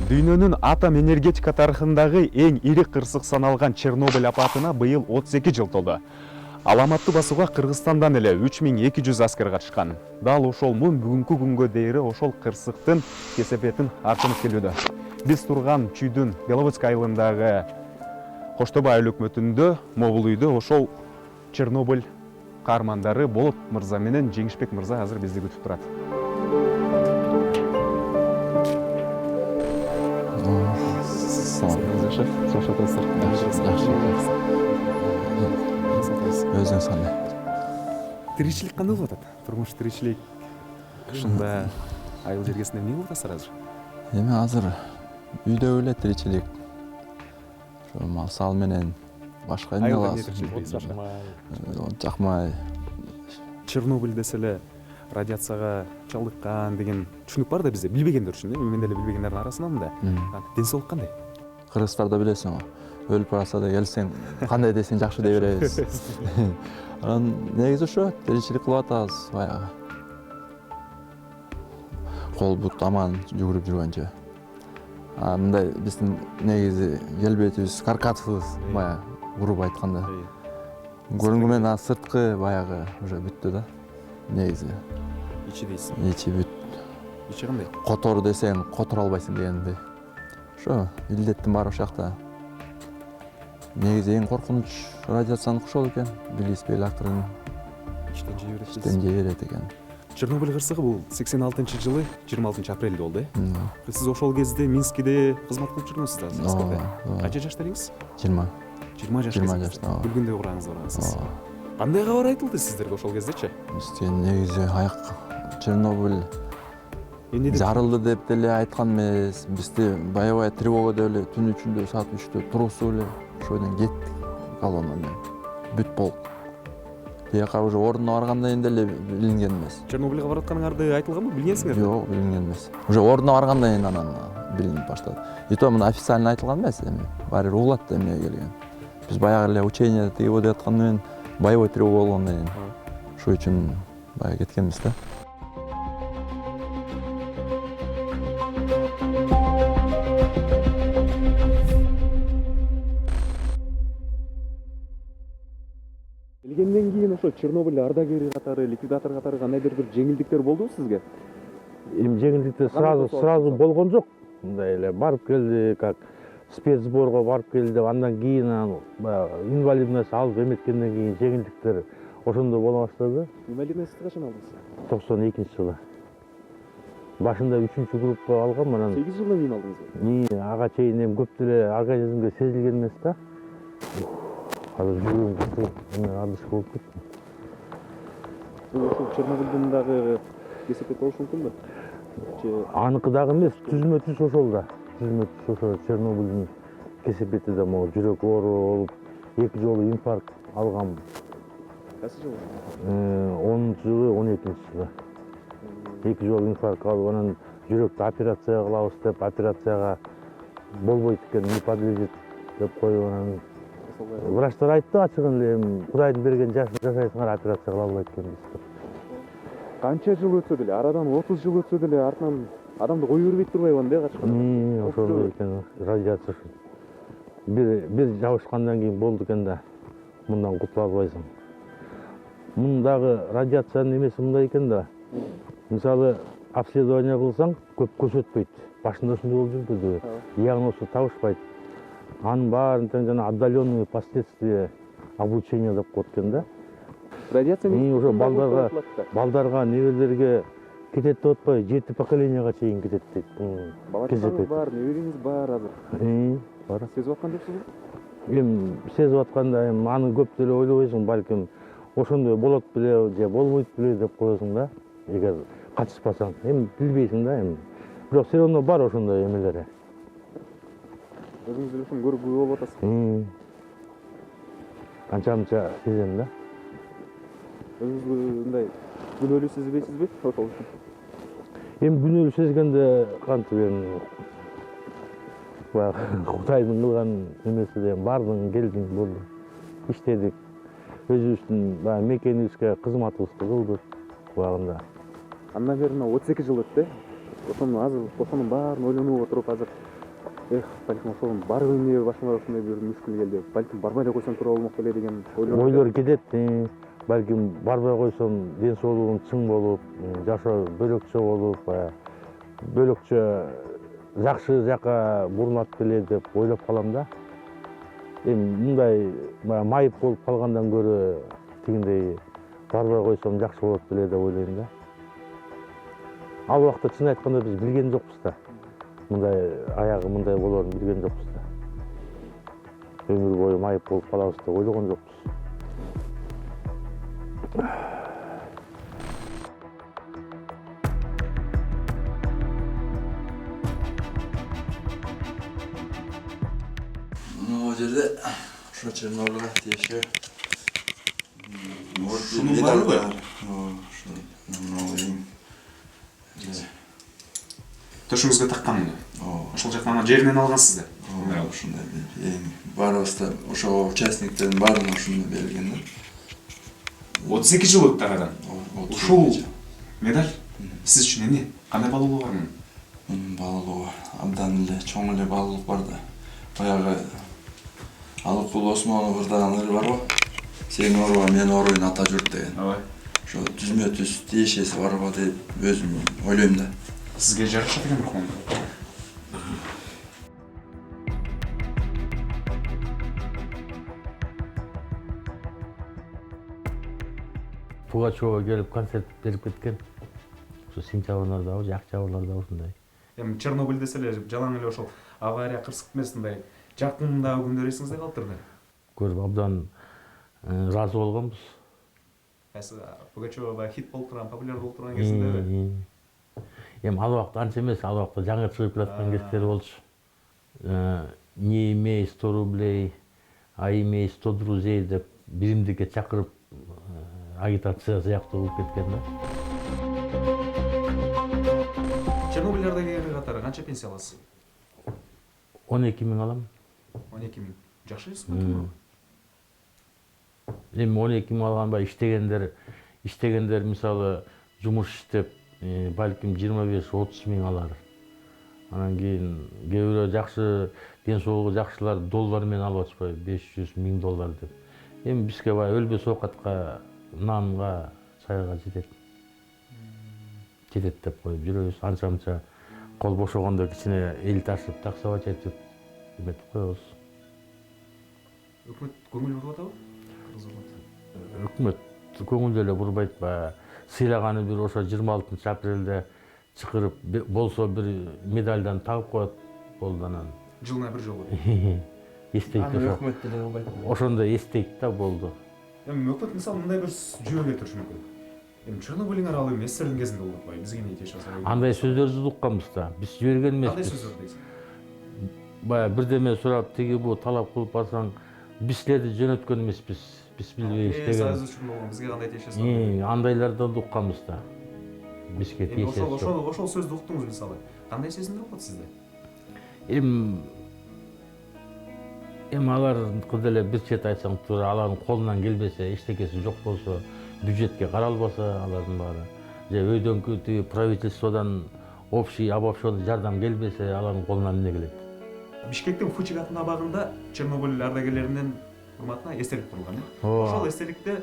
Дүйнөнүн атом энергетика тарыхындагы эң ири кырсык саналган Чернобыль апатына быйыл 32 жыл толду. Аламатты басууга Кыргызстандан эле 3200 аскер катышкан. Дал ошол мун бүгүнкү күнгө дейри ошол кырсыктын кесепетин артынып келүүдө. Биз турган чүйдүн Беловодск айылындагы Коштобой айыл өкмөтүндө могул үйдө ошол Чернобыль каармандары Болот мырза менен Жеңишбек мырза азыр бизди күтүп турат. Өзүң саны. Тиричилик кандай болуп атат? Турмуш тиричилик ушунда айыл жергесинде эмне болуп атасыздар азыр? Эми азыр үйдө эле тиричилик. Ошо мал сал менен башка эмне кыласыз? Жакмай. Чернобыль десе эле радиацияга чалдыккан деген түшүнүк бар да бизде, билбегендер үчүн, мен деле билбегендердин арасынан да. Ден соолук кандай? Кыргызстарда билесиң го. Өлүп барса да келсең, кандай десең жакшы дей беребиз. Анан негизи ошо тиричилик кылып атабыз баягы. Кол бут аман жүгүрүп жүргөнчө. Мындай биздин негизи келбетибиз Каркатовбуз, баягы грубо айтканда. Көрүнгү менен сырткы баягы уже бүттү да. Негизи. Ичи дейсиң. Ичи бүт. Ичи кандай? Котор десең, котора албайсың дегендей. Ошо илдеттин баары ошол жакта. Негизи эң коркунуч радиацияныкы ошол экен. Билбейбиз эле акырын. Иштен жей берет экен. Чернобыль кырсыгы бул 86-жылы 26 апрелде болду, Сиз ошол кезде Минскиде кызмат кылып жүргөнсүз да, аскерде. Канча жаштарыңыз? 20. 20 жашта. Бүлгүндө курагыңыз баргансыз. Кандай кабар айтылды сиздерге ошол кездечи? Бизге негизи аяк Чернобыль жарылды деп деле айткан эмес. Бизди аябай тревога деп эле түн ичинде саат 3-тө турусуп эле ошо менен кеттик колонна менен. Бүт болуп. Тияка уже ордуна баргандан кийин деле билинген эмес. Чернобыльга баратканыңарды айтылганбы, билгенсиңерби? Жок, билинген эмес. Уже ордуна баргандан кийин анан билинип баштады. И то мына официально айтылган эмес эми. Баары угулат да эмнеге келген. Биз баягы эле учение тиги деп аткан менен боевой тревога болгондон кийин ошол үчүн баягы кеткенбиз да. Келгенден кийин ошо Чернобыль ардагери катары, ликвидатор катары кандайдыр бир жеңилдиктер болдубу сизге? Эми жеңилдиктер сразу болгон жок. Мындай эле барып келди, как спецсборго барып келди деп, андан кийин инвалидность алып эметкенден кийин жеңилдиктер ошондо боло баштады. Инвалидностьты качан алдыңыз? 92-жылы. Башында 3-группа группа алгам, анан 8 жылдан кийин алдыңызбы? Ага чейин эми көп деле организмге сезилген эмес да. Азыр жүргүм адыш болуп кетти. Ошол Чернобыльдын дагы кесепети болушу мүмкүнбү? Аныкы дагы эмес, түзмө-түз ошол да. Түзмө-түз ошол Чернобыльдын кесепети да могу жүрөк оору болуп, 2 жолу инфаркт алгам. Кайсы жылы? 10-жылы, 12-жылы. 2 жолу инфаркт алып, анан жүрөктү операция кылабыз деп, операцияга болбойт экен, не подлежит деп коюп, анан врачтар айтты ачыгын эле, Кудайдын берген жашайсыңар, операция кыла албайт экенбиз деп. Канча жыл өтсө деле, арадан 30 жыл өтсө деле артынан адамды кое бербей турбайбы анда качканда? Ошол экен радиация. Бир жабышкандан кийин болду экен да, мындан кутула албайсың. Мындагы радиациянын эмеси мындай экен да. Мисалы, обследование кылсаң, көп көрсөтпөйт. Башында ушундай болуп жүрбөдү. Диагнозду табышпайт. Анын баарын тең жана отдаленные последствия обучения деп коет экен да. Радиация ошо балдарга, небелерге кетет деп атпайбы, 7 поколенияга чейин кетет дейт. Балачаңыз бар, небериңиз бар азыр. Бар. Сезип аткан жоксузбу? Эми сезип атканда эми аны көп деле ойлобойсуң, балким ошондой болот беле же болбойт беле деп коесуң да. Эгер катышпасаң, эми билбейсиң да эми. Бирок все равно бар ошондой эмелери. Өзүңүз деле ушуну көрүп күбө болуп атасыз. Канча-канча сезем да. Өзүңүзгө мындай күнөөлүү сезбейсизби ошол үчүн? Эми күнөөлүү сезгенде кантип эми баягы Кудайдын кылган эмеси де бардың, келдиң, болду. Иштедик. Өзүбүздүн баягы мекенибизге кызматыбызды кылдык убагында. Андан бери 32 жыл өттү. Ошону азыр ошонун баарын ойлонуп отуруп азыр балким ошол барып эмне башыма ушундай бир мүшкүл келди. Балким барбай эле койсом туура болмок беле деген ойлор кетет. Балким барбай койсом ден соолугум чың болуп, жашоо бөлөкчө болуп, бөлөкчө жакшы жака бурулат беле деп ойлоп калам да. Эми мындай майып болуп калгандан көрө тигиндей барбай койсом жакшы болот беле деп ойлойм да. Ал убакта чын айтканда биз билген жокпуз да. Мындай аягы мындай болорун билген жокпуз да. Өмүр бою майып болуп калабыз деп ойлогон жокпуз. Могу жерде ошо Чернобылга тиешелүү Шунун баары төшүңүзгө таккан ошол жактан жеринен алгансыз да. Ошондой эң баарыбызда ошо участниктердин баарына ошондой берилген да. 32 жыл өттү арадан. Ушул медаль сиз үчүн эмне? Кандай баалуулугу бар мунун? Мунун баалуулугу абдан эле чоң эле баалуулук бар да. Баягы Алыкул Осмонов ырдаган ыры барбы? Сен орба, мен оройн ата журт деген. Ооба. Ошо түзмө түз тиешеси барбы деп өзүм ойлойм да. Сизге жакшат экен бирок. Пугачева келип концерт берип кеткен. Ошо сентябрьдабы, октябрьдабы ушундай. Эми Чернобыль десе эле жалаң эле ошол авария, кырсык эмес мындай жакындагы күндөр эсиңизде калыптыр да. Көрүп абдан ыраазы болгонбуз. Пугачева баягы хит болуп турган, популяр болуп турган кезинде. Эми ал убакта анча эмес, ал убакта жаңы чыгып келаткан кездер болчу. Не имей 100 рублей, а имей 100 друзей деп биримдикке чакырып агитация сыяктуу болуп кеткен да. Чернобыль ардагери катары канча пенсия аласыз? 12 000 алам. 12 000. Жакшы эсмин. Эми 12 000 алганбай иштегендер мисалы жумуш иштеп, балким 25-30 000 алар. Анан кийин кээ бирөө жакшы ден соолугу жакшылар доллар менен алып атышпайбы, 500 000 доллар деп. Эми бизге баягы өлбөс оокатка, нанга, чайга жетет деп коюп жүрөбүз. Анча кол бошогондо кичине эл ташып, таксовать этип эметип коебуз. Өкмөт көңүл буруп атабы? Өкмөт көңүл эле бурбайт. Сыйлаганы бир ошо 26 апрелде чакырып болсо бир медальдан тагып коет болду анан. Жылына бир жолу. Эстейт ошо. Өкмөт деле кылбайт. Ошондой эстейт да болду. Эми өкмөт мисалы мындай бир жүйө кетириши мүмкүн. Эми Чернобыль аралы эми СССРдин кезинде болуп атпайбы? Бизге эмне тиеш алса. Андай сөздөрдү укканбыз да. Биз жиберген эмеспиз. Кандай сөздөр дейсиң? Баягы бирдеме сурап, тиги бу талап кылып барсаң, биз силерди жөнөткөн эмеспиз. Биз билбей иштеген. Союз үчүн болгон бизге кандай тиеш алса. Андайлардан укканбыз да. Бизге тиеш алса. Ошол сөздү уктуңуз мисалы. Кандай сезимдер болот сизде? Эми алардыкы деле бир чет айтсаң туура, алардын колунан келбесе, эчтекеси жок болсо, бюджетке каралбаса алардын баары, же өйдөнкү тиги правительстводон общий обобщенный жардам келбесе, алардын колунан эмне келет? Бишкектин Фучик атынын абагында Чернобыль ардагерлеринин урматына эстелик курулган. Ошол эстеликте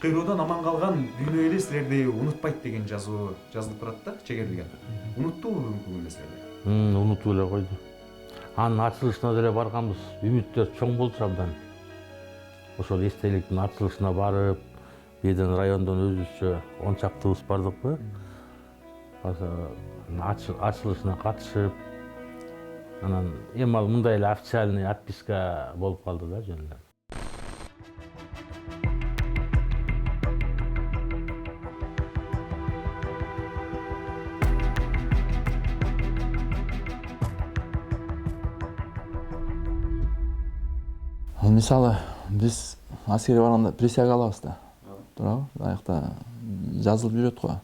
кыйроодон аман калган дүйнө эли силерди унутпайт деген жазуу жазылып турат да, чегерилген. Унуттубу бүгүнкү күндө силерди? Унутуп эле койду. Анын ачылышына деле барганбыз. Үмүттөр чоң болчу абдан. Ошол эстеликтин ачылышына барып, бирден райондон өзүбүзчө 10 чактыбыз бардыкпы. Ачылышына катышып, анан эми ал мындай эле официальный отписка болуп калды да жөн эле. Мисалы, биз аскерге барганда присяга алабыз да. Туурабы? Аякта жазылып жүрөт го.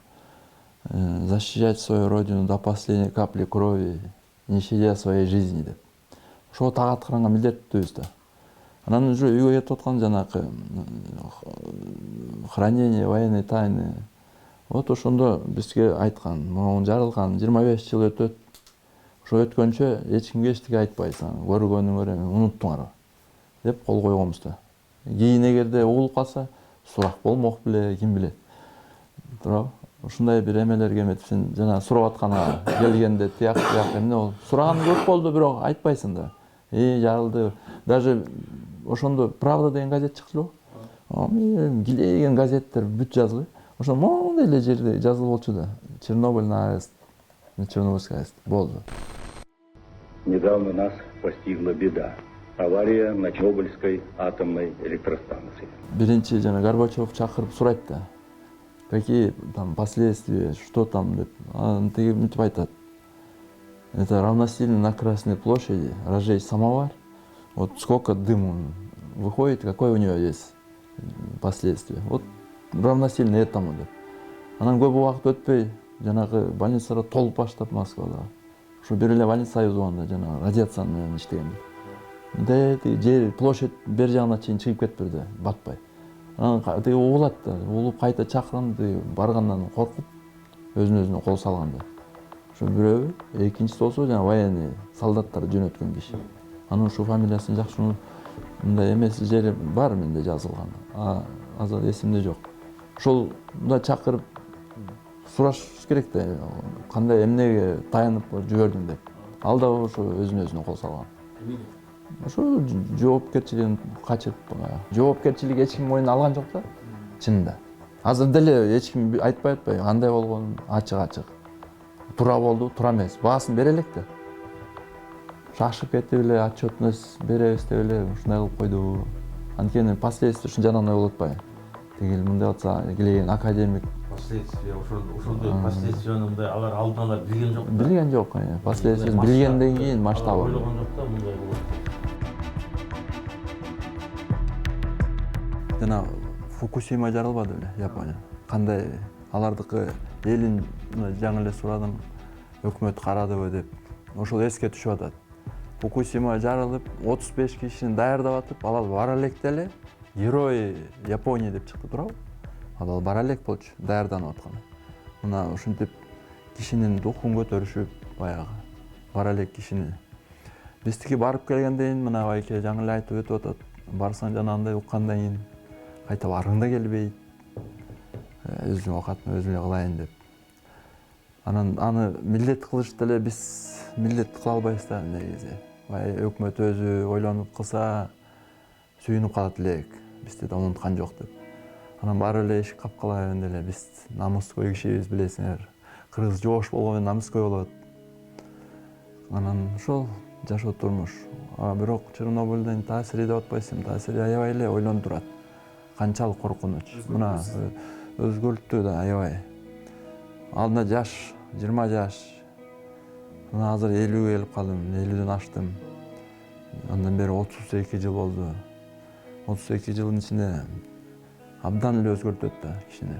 Защищать свою родину до последней капли крови, не щадя своей жизни деп. Ошо так аткаранга милдеттүүбүз да. Анан уже үйгө кетип аткан жанакы хранение военной тайны. Вот ошондо бизге айткан, могу жарылган 25 жыл өтөт. ошо өткөнчө эч кимге эчтеке айтпайсың, көргөнүңөр эми унуттуңар деп кол койгонбуз да. Кийин эгерде угулуп калса сурак болмок беле, ким билет. Туурабы? Ушундай бир эмелерге эметип сен жана сурап атканга келгенде тияк эмне болду? Сураган көп болду, бирок айтпайсың да. Жарылды. Даже ошондо Правда деген газет чыкты эле. Килеген газеттер бүт жазылып. Ошо моундай эле жерде жазылып болчу да. Чернобыль на АЭС, на Чернобыльская АЭС болду. Недавно нас постигла беда. Авария на Чернобыльской атомной электростанции. Биринчи жана Горбачев чакырып сурайт да. Какие там последствия, что там деп. Тиги мынтип айтат. Это равносильно на Красной площади разжечь самовар. Вот сколько дыма выходит, какое у него есть последствия. Вот равносильно этому деп. Анан көп убакыт өтпөй жанагы больницалар толуп баштап Москвада. Ушу бир эле больница айылганда жана радиация менен иштеген. Жер площадь бер жагына чейин чыгып кетпирди, батпай. Анан тиги угулат да, угулуп кайта чакырган, баргандан коркуп өзүнө кол салганда. Ошо бирөө, экинчиси болсо жана военный солдаттар жөнөткөн киши. Анын ушу фамилиясын жакшы мындай эмес жери бар менде жазылган. Азыр эсимде жок. Ошол мында чакырып сураш керек да, кандай эмнеге таянып жибердиң деп. Ал да ошо өзүнө кол салган. Ошо жоопкерчилигин качырып, жоопкерчилик эч ким мойнуна алган жок да, чынында. Азыр деле эч ким айтпай атпайбы, кандай болгон ачык. Тура болду, тура эмес. Баасын бере элек да. Шашып кетип эле отчетность беребиз деп эле ушундай кылып койду. Анткени последствия ушун жанагындай болуп атпайбы. Тигил мындай атса келген академик Последствия, ошондой последствияны мындай алар алдын ала билген жок. билген жок. Последствиясын билгенден кийин масштабы. Ойлогон жок да мындай болот. Жана Фукусима жарылбады беле Япония. Кандай алардыкы элин жаңы эле сурадым, өкмөт карадыбы деп. Ошол эске түшүп атат. Фукусима жарылып, 35 кишини даярдап атып, алар бара элек деле Герой Японии деп чыкты туурабы? Ал бара элек болчу, даярданып аткан. Мына ушинтип кишинин рухун көтөрүшүп, баягы бара элек кишини. Биздики барып келгенден кийин мына байке жаңы эле айтып өтүп атат. Барсаң жанагындай уккандан кийин кайта баргың да келбейт. Өзүң окатны өзүң кылайын деп. Анан аны милдет кылыш деле биз милдет кыла албайбыз да негизи. Өкмөт өзү ойлонуп кылса сүйүнүп калат элек. Бизде да унуткан жок деп. Анан баары эле эшик капкалай эле биз намыскөй кишибиз билесиңер. Кыргыз жоош болгондо намыскөй болот. Анан ошол жашоо турмуш. Бирок Чернобыльдын таасири деп атпайсың, таасири аябай эле ойлонуп турат. Канчалык коркунуч. Мына өзгөрттү да аябай. Алдында жаш, 20 жаш. Мына азыр 50-ге келип калдым, 50ден аштым. Андан бери 32 жыл болду. 32 жылдын ичинде абдан эле өзгөртөт да кишини.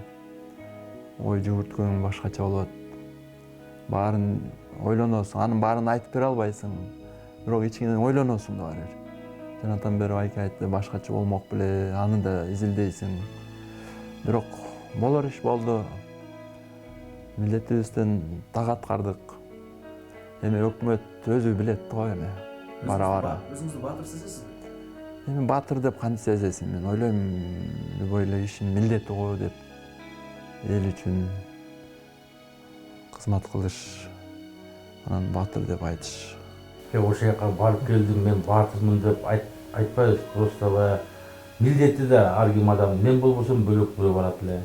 Ой жүгүрткөн башкача болот. Баарын ойлоносуң, анын баарын айтып бере албайсың. Бирок ичиңден ойлоносуң да бар. Жанатан бери айка айтты, башкача болмок беле, аны да изилдейсиң. Бирок болор иш болду. Милдетибизден так аткардык. Эми өкмөт өзү билет го эми. Бара-бара. Өзүңүздү баатыр сезесизби? Эми баатыр деп кантип сезесиң? Мен ойлойм, любой эле кишинин милдети го деп эл үчүн кызмат кылыш, анан баатыр деп айтыш. Ошол жака барып келдим, мен баатырмын деп айтпайбыз, просто милдети да ар ким адам. Мен болбосом бөлөк бирөө барат эле.